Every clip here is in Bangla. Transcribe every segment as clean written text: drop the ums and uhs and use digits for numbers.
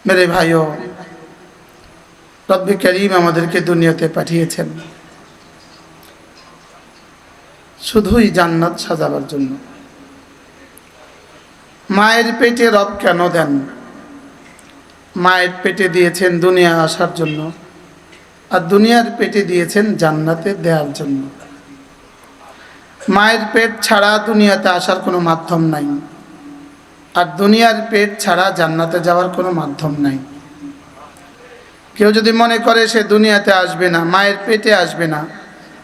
मेरे भाइयों, रब्बे करीम আমাদেরকে দুনিয়াতে পাঠিয়েছেন শুধুই জান্নাত সাজাবার জন্য। মায়ের পেটে রব কেন দেন? মায়ের পেটে দিয়েছেন দুনিয়া আসার জন্য, আর দুনিয়ার পেটে দিয়েছেন জান্নাতে দেওয়ার জন্য। মায়ের পেট ছাড়া দুনিয়াতে আসার কোনো মাধ্যম নাই, আর দুনিয়ার পেট ছাড়া জান্নাতে যাওয়ার কোনো মাধ্যম নাই। কেউ যদি মনে করে সে দুনিয়াতে আসবে না, মায়ের পেটে আসবে না,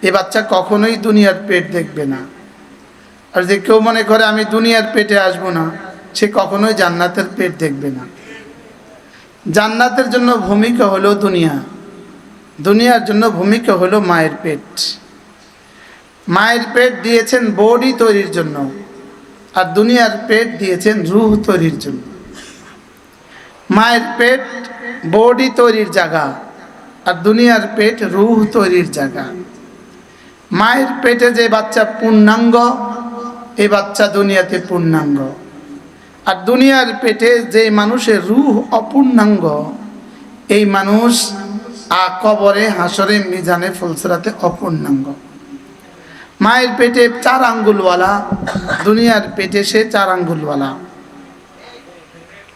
এ বাচ্চা কখনোই দুনিয়ার পেট দেখবে না। আর যে কেউ মনে করে আমি দুনিয়ার পেটে আসবো না, সে কখনোই জান্নাতের পেট দেখবে না। জান্নাতের জন্য ভূমিকা হলো দুনিয়া, দুনিয়ার জন্য ভূমিকা হলো মায়ের পেট। মায়ের পেট দিয়েছেন বডি তৈরির জন্য, আর দুনিয়ার পেট দিয়েছেন রূহ তৈরির জন্য। মায়ের পেট বডি তৈরির জায়গা, আর দুনিয়ার পেট রূহ তৈরির জায়গা। মায়ের পেটে যে বাচ্চা পূর্ণাঙ্গ, এই বাচ্চা দুনিয়াতে পূর্ণাঙ্গ। আর দুনিয়ার পেটে যে মানুষের রূহ অপূর্ণাঙ্গ, এই মানুষ কবরে, হাসরে, মিজানে, ফুলসিরাতে অপূর্ণাঙ্গ। মায়ের পেটে 4 আঙ্গুলওয়ালা, দুনিয়ার পেটে সে 4 আঙ্গুলওয়ালা।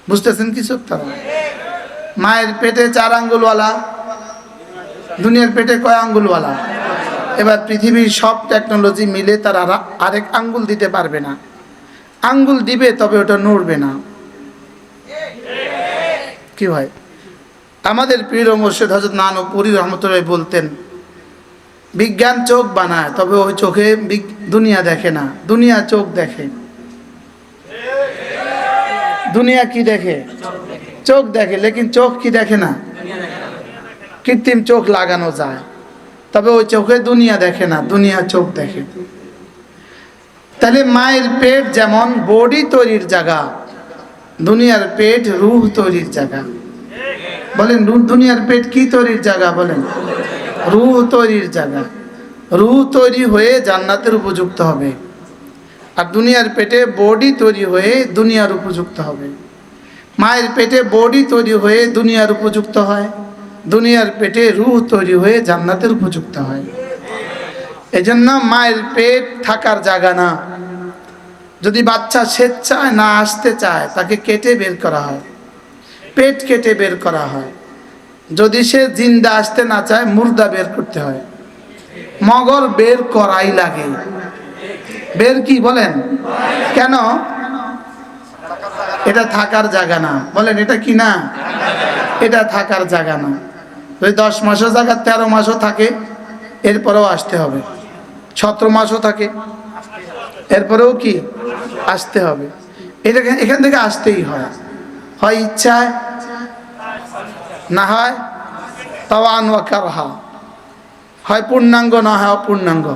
বুঝতেছেন কিছু? তারা মায়ের পেটে 4 আঙ্গুলওয়ালা, দুনিয়ার পেটে কয় আঙ্গুলওয়ালা? এবার পৃথিবীর সব টেকনোলজি মিলে তারা আরেক আঙ্গুল দিতে পারবে না। আঙ্গুল দিবে, তবে ওটা নড়বে না। কি হয়? আমাদের পীর ও মুর্শিদ হযরত নানুপুরী রহমতুল্লাহ বলতেন, বিজ্ঞান চোখ বানায়, তবে ওই চোখে দুনিয়া দেখে না, দুনিয়া চোখ দেখে। দুনিয়া কি দেখে? চোখ দেখে, লেকিন চোখ কি দেখে না। কৃত্রিম চোখ লাগানো যায়, তবে ওই চোখে দুনিয়া দেখে না, দুনিয়া চোখ দেখে। তাহলে মায়ের পেট যেমন বডি তৈরির জায়গা, দুনিয়ার পেট রূহ তৈরির জায়গা। বলেন দুনিয়ার পেট কি তৈরির জায়গা? বলেন রূহ তৈরির জায়গা। রূহ তৈরি হয়ে জান্নাতের উপযুক্ত হবে, আর দুনিয়ার পেটে বডি তৈরি হয়ে দুনিয়ার উপযুক্ত হবে। মায়ের পেটে বডি তৈরি হয়ে দুনিয়ার উপযুক্ত হয়, দুনিয়ার পেটে রূহ তৈরি হয়ে জান্নাতের উপযুক্ত হয়। এজন্য মায়ের পেট থাকার জায়গা না। যদি বাচ্চা স্বেচ্ছায় না আসতে চায়, তাকে কেটে বের করা হয়, পেট কেটে বের করা হয়। যদি সে জিন্দা আসতে না চায়, মুর্দা বের করতে হয়। মগর বের করাই লাগে। বের কি বলেন? কেন? এটা থাকার জায়গা না। বলেন এটা কি না? এটা থাকার জায়গা না। যদি 10 মাসের জায়গা 13 মাসও থাকে, এরপরেও আসতে হবে। 17 মাসও থাকে, এরপরেও কি আসতে হবে। এটা এখান থেকে আসতেই হয়, হয় ইচ্ছায়, না হয় তাওয়ান ওয়া কারহা, হয় পূর্ণাঙ্গ না হয় অপূর্ণাঙ্গ,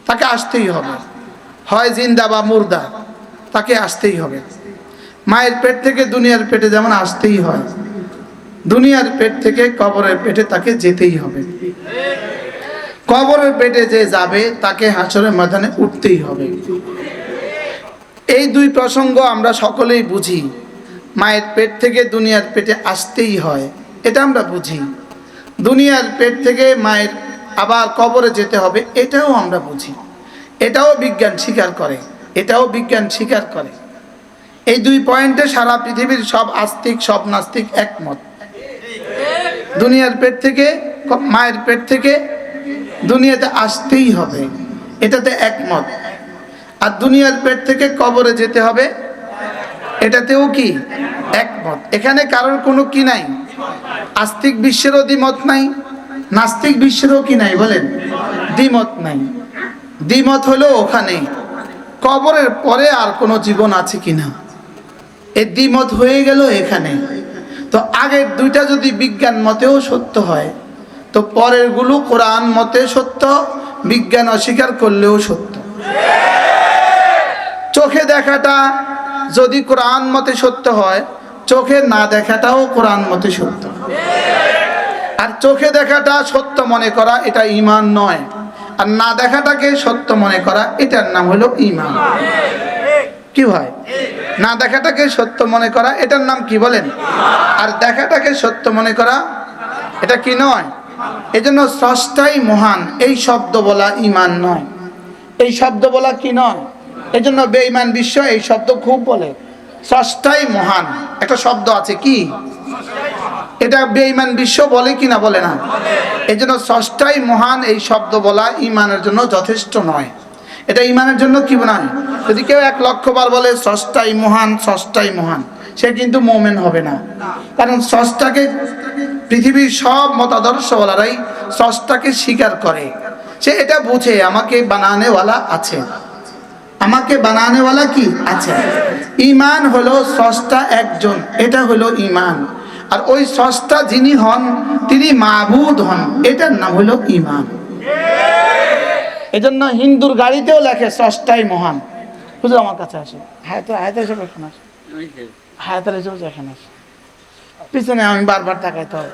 তাকে আসতেই হবে। হয় জিন্দা বা মুর্দা, তাকে আসতেই হবে। মায়ের পেট থেকে দুনিয়ার পেটে যেমন আসতেই হয়, দুনিয়ার পেট থেকে কবরের পেটে তাকে যেতেই হবে। কবরের পেটে যে যাবে, তাকে হাসরের ময়দানে উঠতেই হবে। এই 2 প্রসঙ্গ আমরা সকলেই বুঝি। মায়ের পেট থেকে দুনিয়ার পেটে আসতেই হয়, এটা আমরা বুঝি। দুনিয়ার পেট থেকে মায়ের আবার কবরে যেতে হবে, এটাও আমরা বুঝি। এটাও বিজ্ঞান স্বীকার করে, এটাও বিজ্ঞান স্বীকার করে। এই 2 পয়েন্টে সারা পৃথিবীর সব আস্তিক, সব নাস্তিক একমত। দুনিয়ার পেট থেকে, মায়ের পেট থেকে দুনিয়াতে আসতেই হবে, এটাতে একমত। আর দুনিয়ার পেট থেকে কবরে যেতে হবে, এটাতেও কি একমত। এখানে কারোর কোনো কি নাই, আস্তিক বিশ্বেরও দ্বিমত নাই, নাস্তিক বিশ্বেরও কি নাই, বলেন দ্বিমত নাই। দ্বিমত হলো ওখানে কবরের পরে আর কোনো জীবন আছে কিনা, এই দ্বিমত হয়ে গেল এখানে। তো আগের 2টা যদি বিজ্ঞান মতেও সত্য হয়, তো পরের গুলো কোরআন মতে সত্য, বিজ্ঞান অস্বীকার করলেও সত্য। চোখে দেখাটা যদি কোরআন মতে সত্য হয়, চোখে না দেখাটাও কোরআন মতে সত্য। আর চোখে দেখাটা সত্য মনে করা, এটা ঈমান নয়। আর না দেখাটাকে সত্য মনে করা, এটার নাম হলো ঈমান। কি হয়? না দেখাটাকে সত্য মনে করা, এটার নাম কি বলেন? আর দেখাটাকে সত্য মনে করা, এটা কি নয়? এজন্য স্রষ্টাই মহান এই শব্দ বলা ঈমান নয়। এই শব্দ বলা কি নয়? এজন্য বেঈমান বিশ্ব এই শব্দ খুব বলে, স্রষ্টাই মহান একটা শব্দ আছে, কি এটা বেঈমান বিশ্ব বলে কি না বলে না? এজন্য স্রষ্টাই মহান এই শব্দ বলা ঈমানের জন্য যথেষ্ট নয়। এটা ঈমানের জন্য কি নয়? যদি কেউ 1,00,000 বার বলে স্রষ্টাই মহান, স্রষ্টাই মহান, সে কিন্তু মুমিন হবে না। কারণ স্রষ্টাকে পৃথিবীর সব মতাদর্শওয়ালারাই স্রষ্টাকে স্বীকার করে। সে এটা বুঝে আমাকে বানানেওয়ালা আছে, আমাকে বানানেওয়ালা কি আছে। ঈমান হলো স্রষ্টা একজন, এটা হলো ঈমান। আর ওই স্রষ্টা যিনি হন তিনি মাবুদ হন, এটার নাম হলো ঈমান। এজন্য হিন্দুর গাড়িতেও লেখে স্রষ্টাই মহান। হুজুর আমার কাছে আসে, হায়াতের হিসেবে এখন আসে, হায়াতের হিসেবে এখন আসে, পিছনে আমি বারবার তাকাইতে হবে।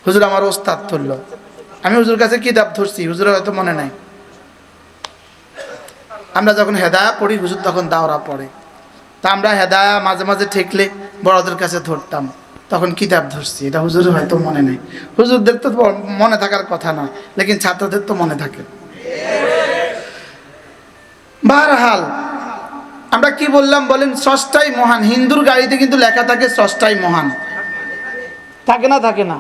হুজুর আমার ওস্তাদ ধরলো, আমি হুজুর কাছে কিতাব ধরছি, হুজুরের হয়তো মনে নাই। আমরা যখন হেদায়া পড়ি হুজুর তখন দাওরা পড়ে, তা আমরা হেদায়া মাঝে মাঝে ঠেকলে বড়দের কাছে ধরতাম, তখন কিতাব ধরছি, এটা হুজুরের হয়তো মনে নেই। হুজুরদের তো মনে থাকার কথা না, লেকিন ছাত্রদের তো মনে থাকে। বারহাল আমরা কি বললাম বলেন? স্রষ্টাই মহান। হিন্দুর গাড়িতে কিন্তু লেখা থাকে স্রষ্টাই মহান, থাকে না? থাকে না?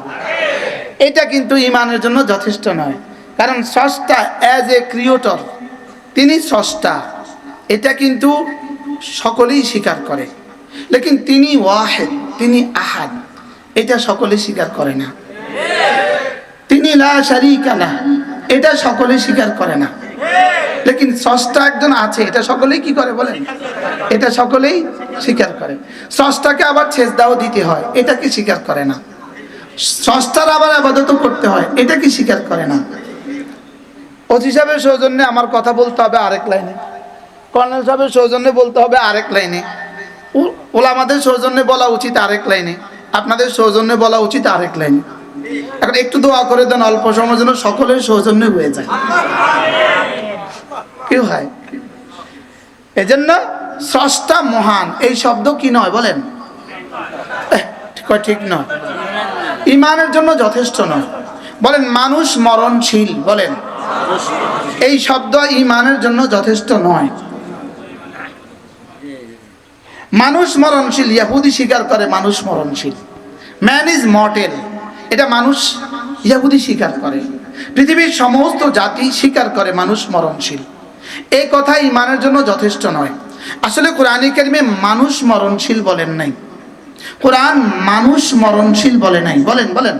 এটা কিন্তু ঈমানের জন্য যথেষ্ট নয়। কারণ স্রষ্টা অ্যাজ এ ক্রিয়েটর, তিনি স্রষ্টা, এটা কিন্তু সকলেই স্বীকার করে। লেকিন তিনি ওয়াহিদ, তিনি আহাদ, এটা সকলেই স্বীকার করে না। তিনি লা শারীকা লাহ, এটা সকলেই স্বীকার করে না। লেকিন স্রষ্টা একজন আছে, এটা সকলেই কি করে বলেন? এটা সকলেই স্বীকার করে। স্রষ্টাকে আবার সেজদাও দিতে হয়, এটা কি স্বীকার করে না। স্রষ্টার আবার ইবাদতও করতে হয়, এটা কি স্বীকার করে না। ওসি সাহেবের সৌজন্যে আমার কথা বলতে হবে আরেক লাইনে, কর্নেল সাহেবের সৌজন্যে বলতে হবে আরেক লাইনে, ওলামাদের সৌজন্যে বলা উচিত আরেক লাইনে, আপনাদের সৌজন্যে বলা উচিত আরেক লাইনে। এখন একটু দোয়া করে দেন অল্প সময়ের জন্য সকলের সৌজন্যে হয়ে যায়, কি হয়? এজন্য স্রষ্টা মহান এই শব্দ কি নয় বলেন? ঠিক নয়, ঈমানের জন্য যথেষ্ট নয়। বলেন মানুষ মরণশীল, বলেন এই শব্দ ঈমানের জন্য যথেষ্ট নয়। মানুষ মরণশীল, ইহুদি স্বীকার করে মানুষ মরণশীল, ম্যান ইজ মর্টেল, এটা মানুষ ইহুদি স্বীকার করে। পৃথিবীর সমস্ত জাতি স্বীকার করে মানুষ মরণশীল। এই কথা ঈমানের জন্য যথেষ্ট নয়। আসলে কোরআনে কারিমে মানুষ মরণশীল বলেন নাই, কোরআন মানুষ মরণশীল বলে নাই। বলেন বলেন,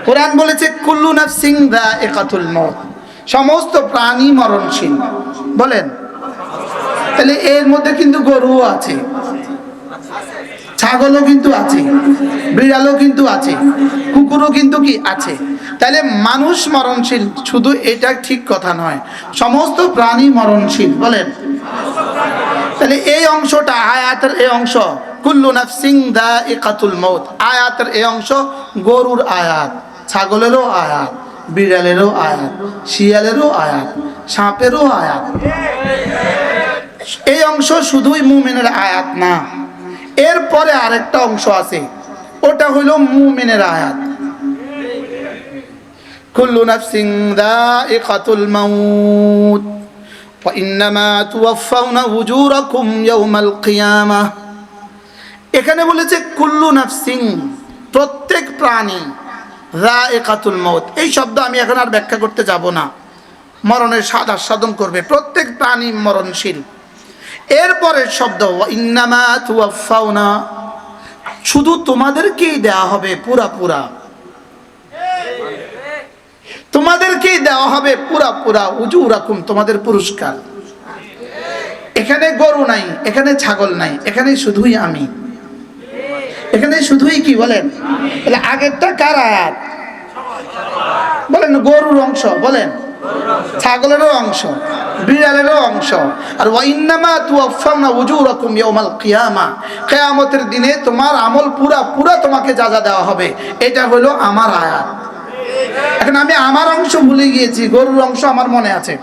কোরআন বলেছে কুল্লু নাফসিন যায়িকাতুল মউত, সমস্ত প্রাণী মরণশীল। বলেন, তাহলে এর মধ্যে কিন্তু গরুও আছে, ছাগলও কিন্তু আছে, বিড়ালও কিন্তু আছে, কুকুরও কিন্তু কি আছে। তাহলে মানুষ মরণশীল শুধু এটা ঠিক কথা নয়, সমস্ত প্রাণী মরণশীল। বলেন, তাহলে এই অংশটা আয়াতের এই অংশ কুল্লু নাফসিন যায়িকাতুল মউত, আয়াতের এই অংশ গরুর আয়াত, ছাগলেরও আয়াত, বিড়ালেরও আয়াত, শিয়ালেরও আয়াত, সাপেরও আয়াত। এই অংশ শুধুই মুমিনের আয়াত না, এরপরে আরেকটা অংশ আছে, ওটা হলো মুমিনের আয়াত। কুল্লু নাফসিন যায়িকাতুল মাউত ওয়া ইন্নামা তুওয়াফাউনা উজুরাকুম ইয়াওমাল কিয়ামাহ। এখানে বলেছে কুল্লু নাফসিন, প্রত্যেক প্রাণী, যায়িকাতুল মাউত, এই শব্দ আমি এখন আর ব্যাখ্যা করতে যাব না, মরণের স্বাদ আস্বাদন করবে। প্রত্যেক প্রাণী মরণশীল। এরপরের শব্দ ওয়া ইন্নামা তুওয়াফাউনা, শুধু তোমাদেরকেই দেওয়া হবে পুরা পুরা, তোমাদেরকেই দেওয়া হবে পুরা পুরা, উজুরাকুম, তোমাদের পুরস্কার। এখানে গরু নাই, এখানে ছাগল নাই, এখানে শুধুই আমি, এখানে শুধুই কি বলেন? তাহলে আগেরটা কার আয়াত বলেন? গরুর অংশ, বলেন ছাগলেরও অংশ, বিড়ালেরও অংশ। আর ওয়া ইন্নামা তুওয়াফাউনা উজুরাকুম ইয়াওমাল কিয়ামা, কিয়ামতের দিনে তোমার আমল পুরা পুরা তোমাকে যা যা দেওয়া হবে, এটা হলো আমার আয়াত। এখন আমি আমার অংশ ভুলে গিয়েছি, গরুর অংশ আমার মনে আছে।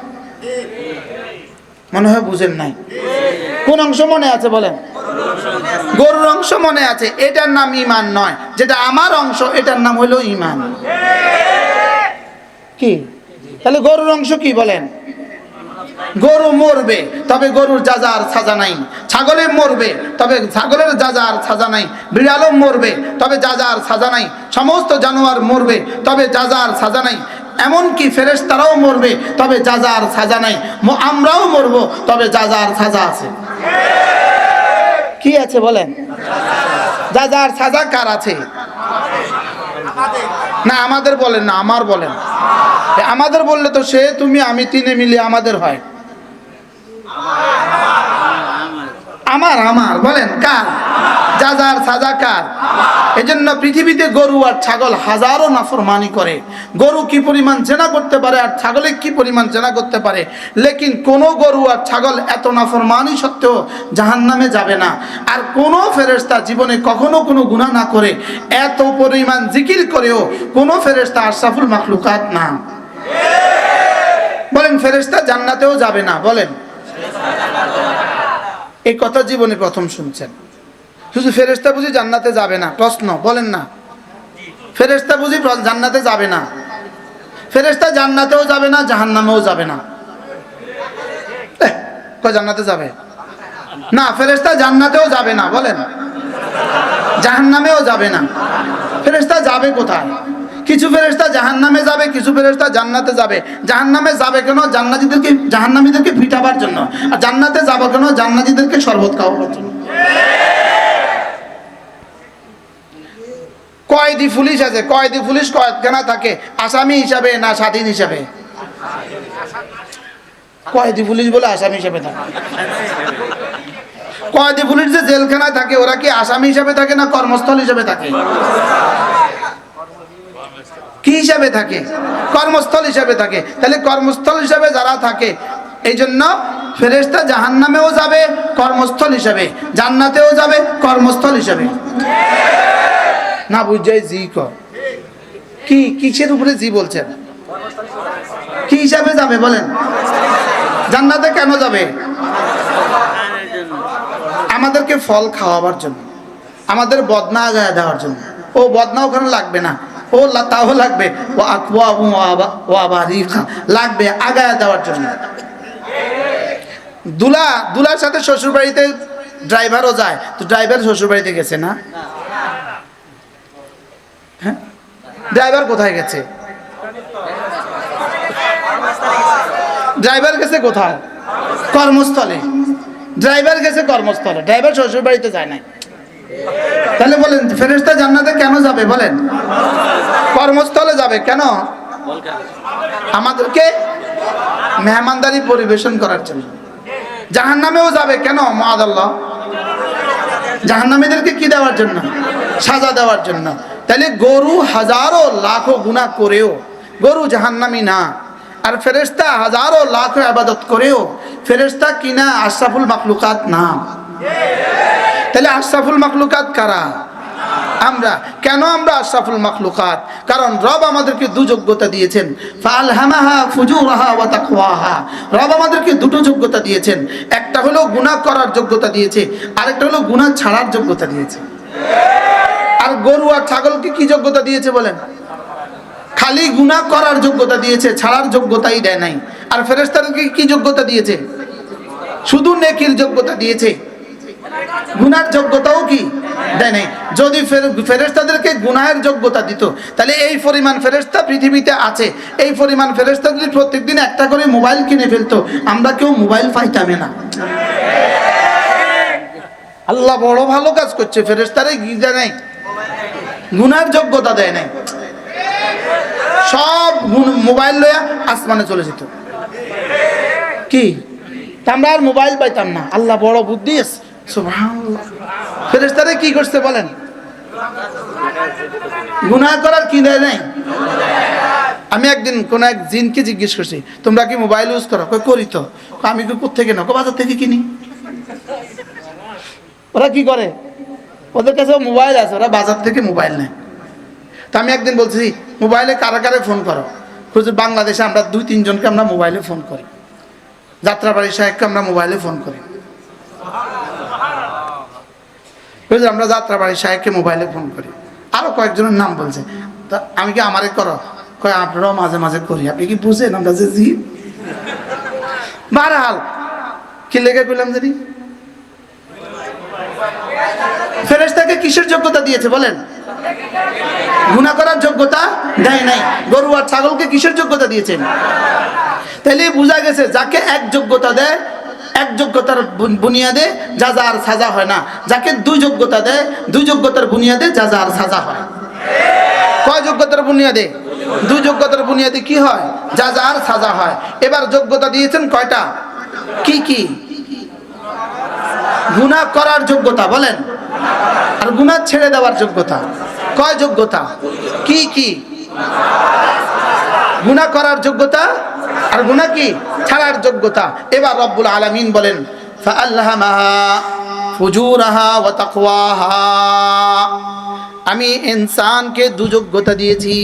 মনে হয় বুঝেন নাই। কোন অংশ মনে আছে বলেন? গরুর অংশ মনে আছে, এটার নাম ঈমান নয়। যেটা আমার অংশ এটার নাম হলো ঈমান। কি তাহলে গরুর অংশ কি বলেন? গরু মরবে তবে গরুর যাজা আর সাজা নাই, ছাগলে মরবে তবে ছাগলের যাজা আর সাজা নাই, বিড়ালও মরবে তবে যাজা আর সাজা নাই, সমস্ত জানোয়ার মরবে তবে যাজা আর সাজা নাই, এমনকি ফেরেশতারাও মরবে তবে যাজা আর সাজা নাই, আমরাও মরবো তবে যাজা আর সাজা আছে। কি আছে বলেন? যাজা আর সাজা কার আছে? না আমাদের বলেন না, আমার বলেন। আমাদের বললে তো সে তুমি আমি তিনে মিলে আমাদের হয়। আমার আমার বলেন কার? যাজার সাজা কার? এজন্য পৃথিবীতে গরু আর ছাগল হাজারো নাফরমানি করে। গরু কি পরিমাণ জেনা করতে পারে আর ছাগলে কি পরিমাণ জেনা করতে পারে, লেকিন কোনো গরু আর ছাগল এত নাফরমানি সত্ত্বেও জাহান্নামে যাবে না। আর কোনো ফেরেশতা জীবনে কখনো কোনো গুনাহ না করে এত পরিমাণ জিকির করেও কোনো ফেরেশতা আশরাফুল মাখলুকাত না। বলেন ফেরেশতা জান্নাতেও যাবে না। বলেন এই কথা জীবনে প্রথম শুনছেন। শুধু ফেরেশতা বুঝি জান্নাতে যাবে না? প্রশ্ন বলেন না, ফেরেশতা বুঝি জান্নাতে যাবে না? ফেরেশতা জান্নাতেও যাবে না, জাহান্নামেও যাবে না। কয় জান্নাতে যাবে না? ফেরেশতা জান্নাতেও যাবে না, বলেন জাহান্নামেও যাবে না। ফেরেশতা যাবে কোথায়? কিছু ফেরেশতা জাহান্নামে যাবে, কিছু ফেরেশতা জান্নাতে যাবে। জাহান্নামে যাবে কেন? জাহান্নামীদেরকে পিটাবার জন্য। আর জান্নাতে যাবে কেন? জান্নাতীদেরকে শরবত খাওয়াবার জন্য। কয়েদি পুলিশ আছে, কয়েদি পুলিশ কয়েকখানা থাকে, আসামি হিসাবে না স্বাধীন হিসাবে? কয়েদি পুলিশ বলে আসামি হিসাবে থাকে। কয়েদি পুলিশ যে জেলখানায় থাকে ওরা কি আসামি হিসাবে থাকে না কর্মস্থল হিসাবে থাকে? কি হিসাবে থাকে? কর্মস্থল হিসাবে থাকে। তাহলে কর্মস্থল হিসাবে যারা থাকে, এই জন্য ফেরেশতা জাহান্নামেও যাবে কর্মস্থল হিসাবে, জান্নাতেও যাবে কর্মস্থল হিসাবে। না বুঝাই জি কর কি? কিসের উপরে জি বলছেন? কি হিসাবে যাবে বলেন? জান্নাতে কেন যাবে? আমাদেরকে ফল খাওয়াবার জন্য, আমাদের বদনা আগায় দেওয়ার জন্য। ও বদনা ওখানে লাগবে না, ও তাও লাগবে, ও আকওয়া ও আবারিকা লাগবে আগায় দেওয়ার জন্য। দুলার সাথে শ্বশুর বাড়িতে ড্রাইভারও যায়, তো ড্রাইভার শ্বশুর বাড়িতে গেছে না? হ্যাঁ, ড্রাইভার কোথায় গেছে? ড্রাইভার গেছে কোথায়? কর্মস্থলে। ড্রাইভার গেছে কর্মস্থলে, ড্রাইভার শ্বশুর বাড়িতে যায় নাই। তাহলে বলেন ফেরেশতা জান্নাতে কেন যাবে? বলেন কর্মস্থলে যাবে কেন? আমাদেরকে মেহমানদারি পরিবেশন করার জন্য। জাহান্নামেও যাবে কেন? মাআদাল্লাহ, জাহান্নামীদেরকে কি দেওয়ার জন্য? সাজা দেওয়ার জন্য। তাহলে গরু হাজারো লাখো গুনাহ করেও গরু জাহান্নামী না, আর ফেরেশতা হাজারো লাখো ইবাদত করেও ফেরেশতা কিনা আশরাফুল মাখলুকাত না। তাহলে আশরাফুল মাখলুকাত কারা? আমরা। কেন আমরা আশরাফুল মাখলুকাত? কারণ রব আমাদেরকে দু যোগ্যতা দিয়েছেন, ফালহামাহা ফুজুরাহা ওয়া তাকওয়াহা। রব আমাদেরকে দুটো যোগ্যতা দিয়েছেন, একটা হলো গুনাহ করার যোগ্যতা দিয়েছে, আরেকটা হলো গুনাহ ছাড়ার যোগ্যতা দিয়েছে। আর গরু আর ছাগলকে কি যোগ্যতা দিয়েছে বলেন? খালি গুনাহ করার যোগ্যতা দিয়েছে, ছাড়ার যোগ্যতাই দেয় নাই। আর ফেরেশতাদেরকে কি যোগ্যতা দিয়েছে? শুধু নেকির যোগ্যতা দিয়েছে, গুনার যোগ্যতাও কি দেয় নাই। যদি ফেরেশতাদেরকে গুনাহের যোগ্যতা দিত, তাহলে এই পরিমাণ ফেরেশতা পৃথিবীতে আছে, এই পরিমাণ ফেরেশতা যদি প্রত্যেকদিন একটা করে মোবাইল কিনে ফেলতো, আমরা কেউ মোবাইল পাইতামে না। আল্লাহ বড় ভালো কাজ করছে, ফেরেশতারে গিজা নাই, গুনার যোগ্যতা দেয় নাই। সব মোবাইল লইয়া আসমানে চলে যেত। কি আমরা আর মোবাইল পাইতাম না। আল্লাহ বড় বুদ্ধি আছে, সুবহানাল্লাহ। ফেরেশতারা কি করছে বলেন? গুনাহ করার কি দেয় নাই। আমি একদিন কোন এক জিনকে জিজ্ঞেস করছি, তোমরা কি মোবাইল ইউজ করো? করি তো। আমি কোথেকে না? বাজার থেকে কিনি। ওরা কি করে? ওদের কাছে মোবাইল আছে, ওরা বাজার থেকে মোবাইল নেয়। তা আমি একদিন বলছি, মোবাইলে কারা কারে ফোন করো? বাংলাদেশে আমরা 2-3 জনকে আমরা মোবাইলে ফোন করি। যাত্রাবাড়ি সাহেবকে আমরা মোবাইলে ফোন করি, আমরা যাত্রাবাড়ি সাহেবকে মোবাইলে ফোন করি। আরো কয়েকজনের নাম বলছে, তা আমি কি আমারে করো, কয় আপনারাও মাঝে মাঝে করি, আপনি কি বুঝেন? আমরা যে জি বারহাল কি লেগে পেলাম জানি। ফেরেশতাকে কিসের যোগ্যতা দিয়েছে বলেন? গুনাহ করার যোগ্যতা দেয় নাই। গরু আর ছাগলকে কিসের যোগ্যতা দিয়েছেন? তাহলে বোঝা গেছে যাকে এক যোগ্যতা দেয়, এক যোগ্যতার বুনিয়াদে যাজা আর সাজা হয় না। যাকে দুই যোগ্যতা দেয়, দুই যোগ্যতার বুনিয়াদে যাজা আর সাজা হয়। কয় যোগ্যতার বুনিয়াদে? দুই যোগ্যতার বুনিয়াদে কি হয়? যাজা আর সাজা হয়। এবার যোগ্যতা দিয়েছেন কয়টা? কি কি? গুনাহ করার যোগ্যতা বলেন, আর গুনাহ ছেড়ে দেওয়ার যোগ্যতা। কয় যোগ্যতা? কি কি? গুনাহ করার যোগ্যতা আর গুনাহ কি ছাড়ার যোগ্যতা। এবার রব্বুল আলামিন বলেন ফাআলহামাহা ফুজুরাহা ওয়া তাকওয়াহা, আমি ইনসানকে দু যোগ্যতা দিয়েছি।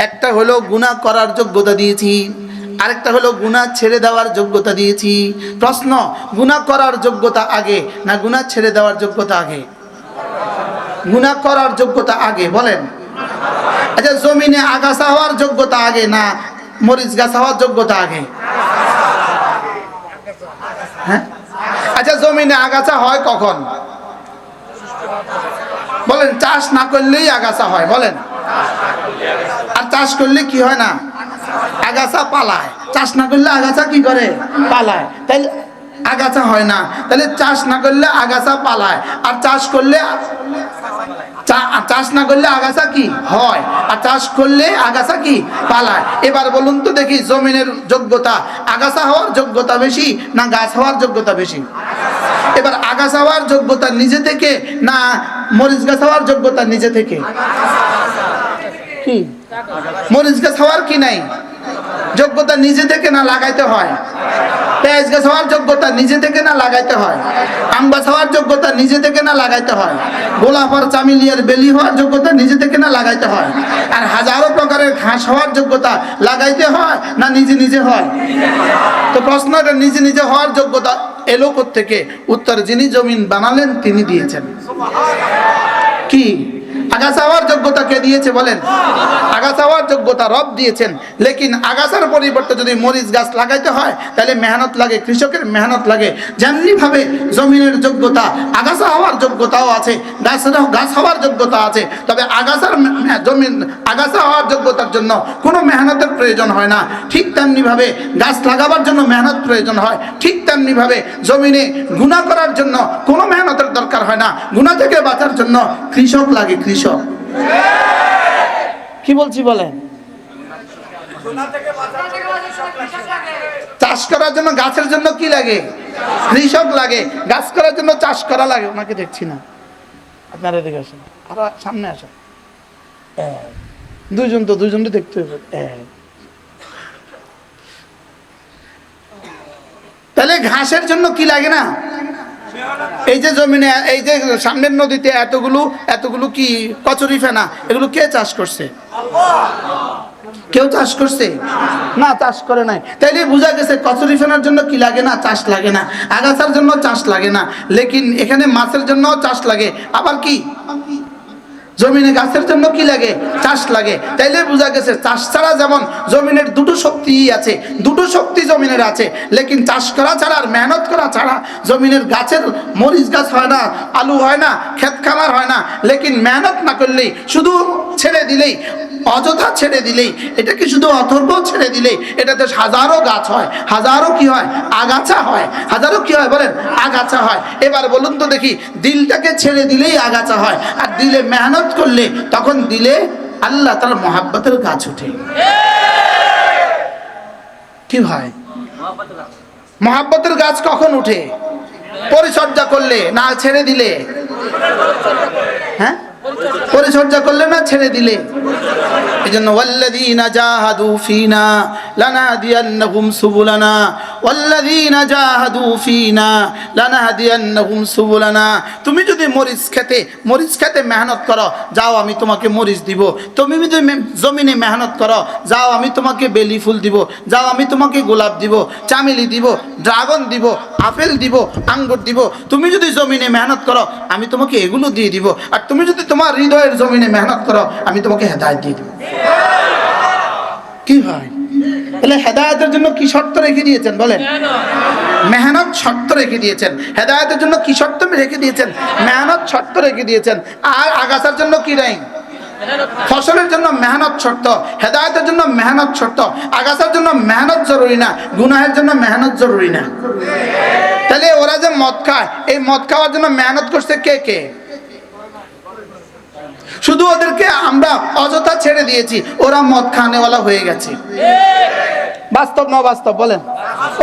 একটা হলো গুনাহ করার যোগ্যতা দিয়েছি, আরেকটা হলো গুনাহ ছেড়ে দেওয়ার যোগ্যতা দিয়েছি। প্রশ্ন, গুনাহ করার যোগ্যতা আগে না গুনাহ ছেড়ে দেওয়ার যোগ্যতা আগে? গুনাহ করার যোগ্যতা আগে বলেন। আচ্ছা, জমিনে আগাছা হওয়ার যোগ্যতা আগে না মরিচ গাছ হওয়ার যোগ্যতা আগে? হ্যাঁ, আচ্ছা জমিনে আগাছা হয় কখন বলেন? চাষ না করলেই আগাছা হয় বলেন। আর চাষ করলে কি হয় না? আগাছা পালায়। চাষ না করলে আগাছা কি করে? পালায়। তাইলে আগাছা হয় না। তাহলে চাষ না করলে আগাছা পালায়, আর চাষ করলে চাষ না করলে আগাছা কি হয়, আর চাষ করলে আগাছা কি পালায়। এবার বলুন তো দেখি, জমিনের যোগ্যতা আগাছা হওয়ার যোগ্যতা বেশি না গাছ হওয়ার যোগ্যতা বেশি? এবার আগাছা হওয়ার যোগ্যতা নিজে থেকে না মরিচ গাছ হওয়ার যোগ্যতা নিজে থেকে? কি মরিচ গাছ হওয়ার কি নাই যোগ্যতা নিজে থেকে না লাগাইতে হয়? পেঁয়াজ গাছ হওয়ার যোগ্যতা নিজে থেকে না লাগাইতে হয়? আম গাছ হওয়ার যোগ্যতা নিজে থেকে না লাগাইতে হয়? গোলাপ আর চামেলিয়ার বেলি হওয়ার যোগ্যতা নিজে থেকে না লাগাইতে হয়? আর হাজারো প্রকারের ঘাস হওয়ার যোগ্যতা লাগাইতে হয় না নিজে নিজে হয়? তো প্রশ্নটা নিজে নিজে হওয়ার যোগ্যতা এলো কোত্থেকে? উত্তর, যিনি জমিন বানালেন তিনি দিয়েছেন। কি আগাছা হওয়ার যোগ্যতা কে দিয়েছে বলেন? আগাছা হওয়ার যোগ্যতা রব দিয়েছেন। লেকিন আগাছার পরিবর্তে যদি মরিচ গাছ লাগাইতে হয় তাহলে মেহনত লাগে, কৃষকের মেহনত লাগে। যেমনি ভাবে জমিনের যোগ্যতা আগাছা হওয়ার যোগ্যতাও আছে, গাছ হওয়ার যোগ্যতা আছে। তবে আগাছা হওয়ার যোগ্যতার জন্য কোনো মেহনতের প্রয়োজন হয় না। ঠিক তেমনি ভাবে গাছ লাগাবার জন্য মেহনত প্রয়োজন হয়। ঠিক তেমনি ভাবে জমিনে গুনাহ করার জন্য কোনো মেহনতের দরকার হয় না। গুনাহ থেকে বাঁচার জন্য কৃষক লাগে। কৃষক কি বলছি বলেন? চাষ করার জন্য গাছের জন্য কি লাগে? কৃষক লাগে। গাছ করার জন্য চাষ করা লাগে। ওনাকে দেখছি না, আপনারা এদিকে আসেন, আরো সামনে আসেন। দুইজনকে দেখতে হবে। তাহলে ঘাসের জন্য কি লাগে না? এই যে জমিনে, এই যে সামনের নদীতে এতগুলো কি কচুরি ফেনা, এগুলো কে চাষ করছে? কেউ চাষ করছে না, চাষ করে নাই। তাইলে বোঝা গেছে কচুরি ফেনার জন্য কি লাগে না? চাষ লাগে না। আগাছার জন্য চাষ লাগে না। লেকিন এখানে মাছের জন্য চাষ লাগে। আবার কি জমিনে গাছের জন্য কি লাগে? চাষ লাগে। তাইলে বোঝা গেছে চাষ ছাড়া যেমন জমিনের দুটো শক্তি আছে, দুটো শক্তি জমিনের আছে। লেকিন চাষ করা ছাড়া আর মেহনত করা ছাড়া জমিনের গাছের মরিচ গাছ হয় না, আলু হয় না, ক্ষেত খামার হয় না। লেকিন মেহনত না করলেই, শুধু ছেড়ে দিলেই, অযথা ছেড়ে দিলেই, এটা কি শুধু অথর্ব ছেড়ে দিলেই এটাতে হাজারো গাছ হয়, হাজারো কি হয়? আগাছা হয়। হাজারো কি হয় বলেন? আগাছা হয়। এবার বলুন তো দেখি, দিলটাকে ছেড়ে দিলেই আগাছা হয়, আর দিলে মেহনত করলে তখন দিলে আল্লাহ তাআলার মহব্বতের গাছ ওঠে। কি ভাই, মহব্বতের গাছ কখন উঠে? পরিচর্যা করলে না ছেড়ে দিলে? হ্যাঁ, পরিচর্যা করলে না ছেড়ে দিলে। এই জন্য ওয়াল্লাযীনা জাহাদু ফিনা লানাহদিয়ান্নাহুম সুবুলানা ওয়াল্লাযীনা জাহাদু ফীনা লানাহদিয়ান্নাহুম সুবুলানা। তুমি যদি মরিচ খেতে মেহনত করো, যাও আমি তোমাকে মরিচ দিব। তুমি যদি জমিনে মেহনত করো, যাও আমি তোমাকে বেলি ফুল দিব, যাও আমি তোমাকে গোলাপ দিব, চামেলি দিব, ড্রাগন দিব, আপেল দিব, আঙ্গুর দিব। তুমি যদি জমিনে মেহনত করো, আমি তোমাকে এগুলো দিয়ে দিব। আর তুমি যদি তোমার হৃদয়ের জমিনে মেহনত করো, আমি তোমাকে হেদায়েত দিয়ে দিব। কি হয়? তাহলে হেদায়েতের জন্য কি শর্ত রেখে দিয়েছেন বলেন? মেহনত শর্ত রেখে দিয়েছেন। হেদায়েতের জন্য কি শর্ত রেখে দিয়েছেন? মেহনত শর্ত রেখে দিয়েছেন। আর আগাছার জন্য কি নাই? ফসলের জন্য মেহনত শর্ত, হেদায়েতের জন্য মেহনত শর্ত। আগাছার জন্য মেহনত জরুরি না, গুনাহের জন্য মেহনত জরুরি না। তাহলে ওরা যে মদ খায়, এই মদ খাওয়ার জন্য মেহনত করছে কে কে? শুধু ওদেরকে আমরা অযথা ছেড়ে দিয়েছি, ওরা মদ খানেওয়ালা হয়ে গেছে। বাস্তব না বাস্তব বলেন?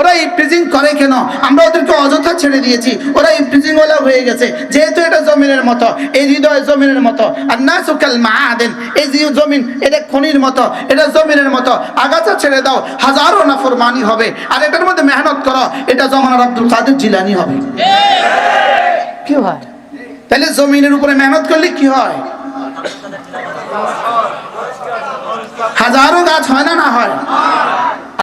ওরা ইফটিজিং করে কেন? আমরা ওদেরকে অযথা ছেড়ে দিয়েছি, ওরা ইফটিজিং ওয়ালা হয়ে গেছে। যেহেতু এটা জমিনের মতো, এই হৃদয় জমিনের মতো। আর নাসু কাল মাআদিন, এই যে জমিন এটা খনির মতো, এটা জমিনের মতো। আগাছা ছেড়ে দাও, হাজারো নাফরমানি হবে। আর এটার মধ্যে মেহনত করো, এটা জমানার আব্দুল কাদের জিলানী হবে। কি হয়? তাহলে জমিনের উপরে মেহনত করলে কি হয়? হাজারো গাছ হয় না, না হয়?